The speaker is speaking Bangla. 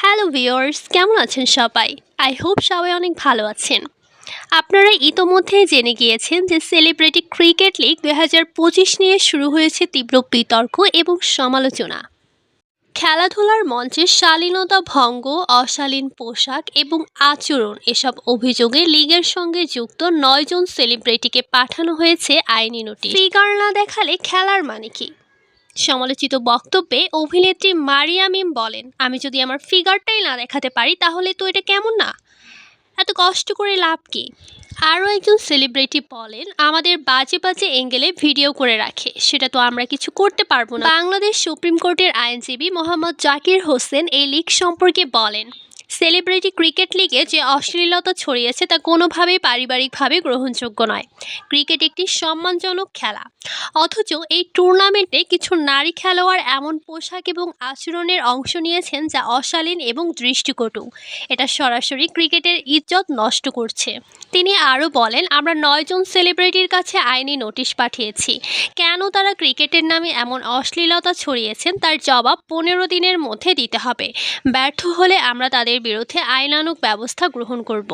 হ্যালো ভিউয়ার্স, কেমন আছেন সবাই? আই হোপ সবাই অনেক ভালো আছেন। আপনারা ইতোমধ্যেই জেনে গিয়েছেন যে সেলিব্রিটি ক্রিকেট লিগ ২০২৫ নিয়ে শুরু হয়েছে তীব্র বিতর্ক এবং সমালোচনা। খেলাধুলার মঞ্চে শালীনতা ভঙ্গ, অশালীন পোশাক এবং আচরণ এসব অভিযোগে লিগের সঙ্গে যুক্ত ৯ জন সেলিব্রিটিকে পাঠানো হয়েছে আইনি নোটিশ। ফিগার না দেখালে খেলার মানে কি? সমালোচিত বক্তব্যে অভিনেত্রী মারিয়া মিম বলেন, আমি যদি আমার ফিগারটাই না দেখাতে পারি তাহলে তো এটা কেমন না, এত কষ্ট করে লাভ কি? আরও একজন সেলিব্রিটি বলেন, আমাদের বাজে বাজে অ্যাঙ্গেলে ভিডিও করে রাখে, সেটা তো আমরা কিছু করতে পারবো না। বাংলাদেশ সুপ্রিম কোর্টের আইনজীবী মোহাম্মদ জাকির হোসেন এই লিগ সম্পর্কে বলেন, সেলিব্রিটি ক্রিকেট লিগে যে অশ্লীলতা ছড়িয়েছে তা কোনোভাবেই পারিবারিকভাবে গ্রহণযোগ্য নয়। ক্রিকেট একটি সম্মানজনক খেলা, অথচ এই টুর্নামেন্টে কিছু নারী খেলোয়াড় এমন পোশাক এবং আচরণের অংশ নিয়েছেন যা অশালীন এবং দৃষ্টিকটু। এটা সরাসরি ক্রিকেটের ইজ্জত নষ্ট করছে। তিনি আরও বলেন, আমরা ৯ জন সেলিব্রিটির কাছে আইনি নোটিশ পাঠিয়েছি। কেন তারা ক্রিকেটের নামে এমন অশ্লীলতা ছড়িয়েছেন তার জবাব ১৫ দিনের মধ্যে দিতে হবে। ব্যর্থ হলে আমরা তাদের বিরুদ্ধে আইনানুগ ব্যবস্থা গ্রহণ করব।